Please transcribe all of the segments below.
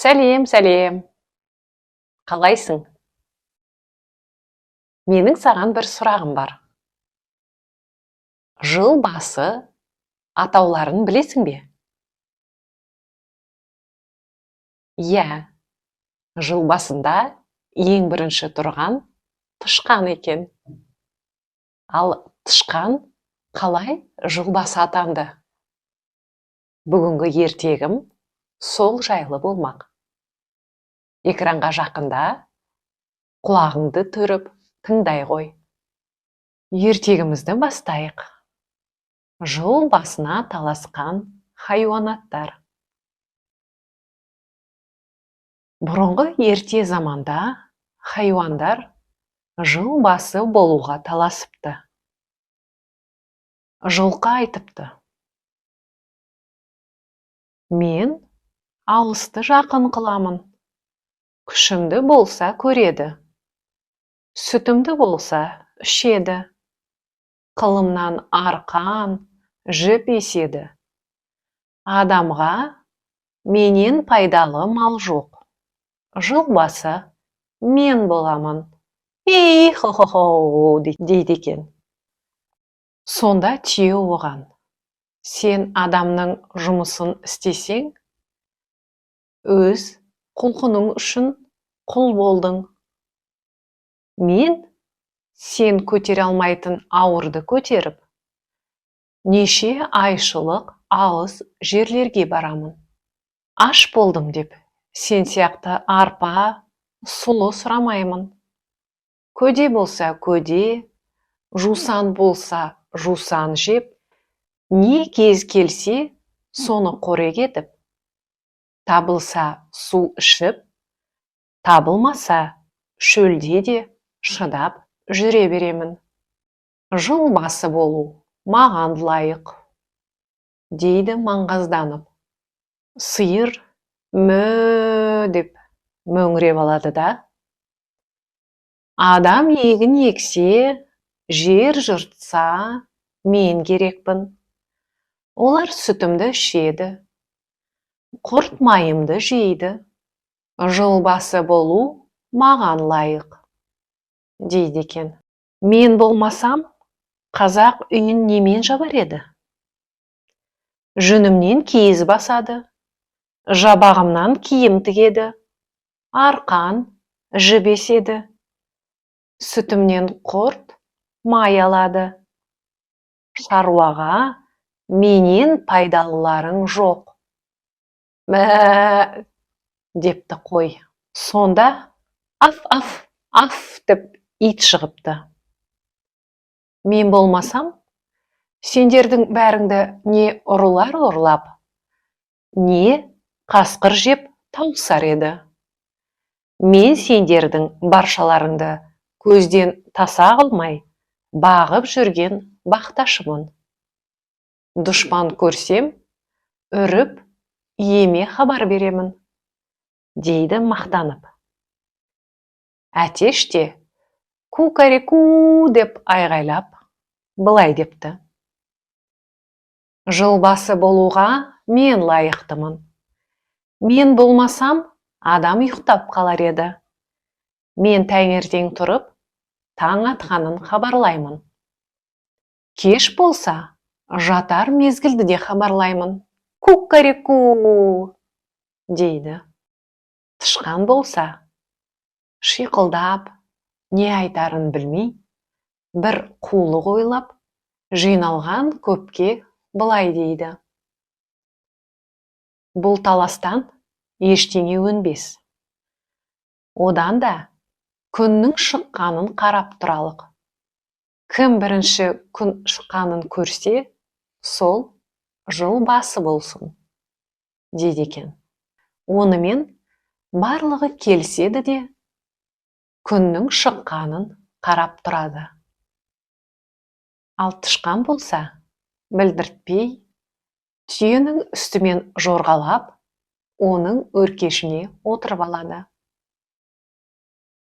Сәлем, сәлем. Қалайсың? Менің саған бір сұрағым бар. Жыл басы атауларын білесің бе? Иә, жыл басында ең бірінші тұрған тышқан екен. Ал тышқан қалай жыл басы атанды? Бүгінгі ертегім сол жайлы болмақ. Экранға жақында құлағыңды түріп тыңдай ғой. Ертегімізді бастайық. Жыл басына таласқан хайуанаттар. Бұрынғы ерте заманда хайуандар жыл басы болуға таласыпты. Жылқы айтыпты: мен алысты жақын қыламын. Күшімді болса көреді, сүтімді болса ішеді. Қылымнан арқан, жіп еседі. Адамға менен пайдалы мал жоқ. Жыл басы мен боламын. Хо-хо-хо дейді екен. Сонда түйе оған: сен адамның жұмысын істесең, өз құлқының үшін құл болдың. Мен сен көтере алмайтын ауырды көтеріп, неше айшылық алыс жерлерге барамын. Аш болдым деп, сен сияқты арпа, сұлы сұрамаймын. Көде болса көде, жусан болса жусан жеп, не кез келсе соны қорек етіп, табылса су ішіп, табылмаса шөлде де шыдап жүре беремін. Жыл басы болу маған лайық, дейді маңғазданып. Сиыр мө деп мөңіреп алады да: адам егін ексе, жер жыртса, мен керекпін. Олар сүтімді ішеді, құрт майымды жейді. Жыл басы болу маған лайық, дейді екен. Мен болмасам, қазақ үйін немен жабар еді? Жүнімнен киіз басады, жабағымнан киім тігеді, арқан, жіп еседі. Сүтімнен құрт, май алады. Шаруаға менен пайдалыларың жоқ. Мә депті қой. Сонда аф деп ит шығыпты. Мен болмасам, сендердің бәріңді не ұрылар ұрлап, не қасқыр жеп тауысар еді. Мен сендердің баршаларыңды көзден таса қылмай, бағып жүрген бақташымын. Дұшпан көрсем, үріп, иеме хабар беремін, дейді мақтанып. Әтеш те ку-кареку деп айғайлап, былай депті: жыл басы болуға мен лайықтымын. Мен болмасам, адам ұйықтап қалар еді. Мен таңертең тұрып, таң атқанын хабарлаймын. Кеш болса, жатар мезгілді де хабарлаймын. Ку-кареку дейді. Тышқан болса, шиқылдап, не айтарын білмей, бір қулық ойлап, жиналған көпке былай дейді: бұл таластан ештеңе өнбес. Одан да күннің шыққанын қарап тұралық. Кім бірінші күн шыққанын көрсе, сол жыл басы болсын, дейді екен. Онымен барлығы келіседі де, күннің шыққанын қарап тұрады. Ал тышқан болса, білдіртпей, түйенің үстімен жорғалап, оның өркешіне отырып алады.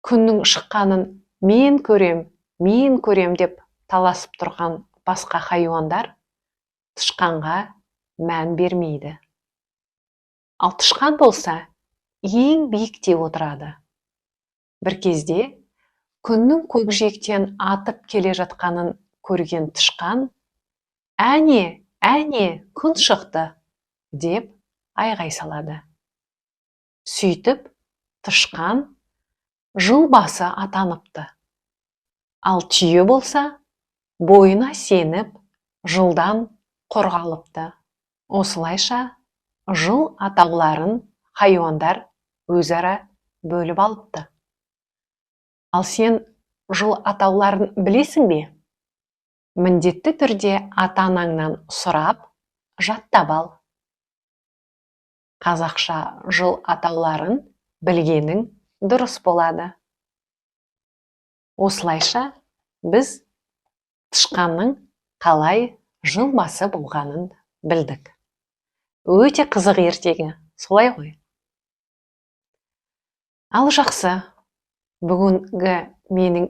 Күннің шыққанын мен көрем деп таласып тұрған басқа хайуандар тышқанға мән бермейді. Ал тышқан болса, ең биікте отырады. Бір кезде күннің көкжиектен атып келе жатқанын көрген тышқан, әне, күн шықты, деп айғай салады. Сөйтіп, тышқан жыл басы атаныпты. Ал түйе болса, бойына сеніп, жылдан қорғалыпты. Осылайша, жыл атауларын хайуандар өзара бөліп алыпты. Ал сен жыл атауларын білесің бе? Міндетті түрде ата-анаңнан сұрап, жаттап ал. Қазақша жыл атауларын білгенің дұрыс болады. Осылайша, біз тышқанның қалай жыл басы болғанын білдік. Өте қызық ертегі, солай ғой. Ал жақсы, бүгінгі менің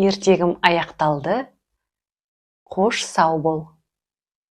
ертегім аяқталды. Қош сау бол.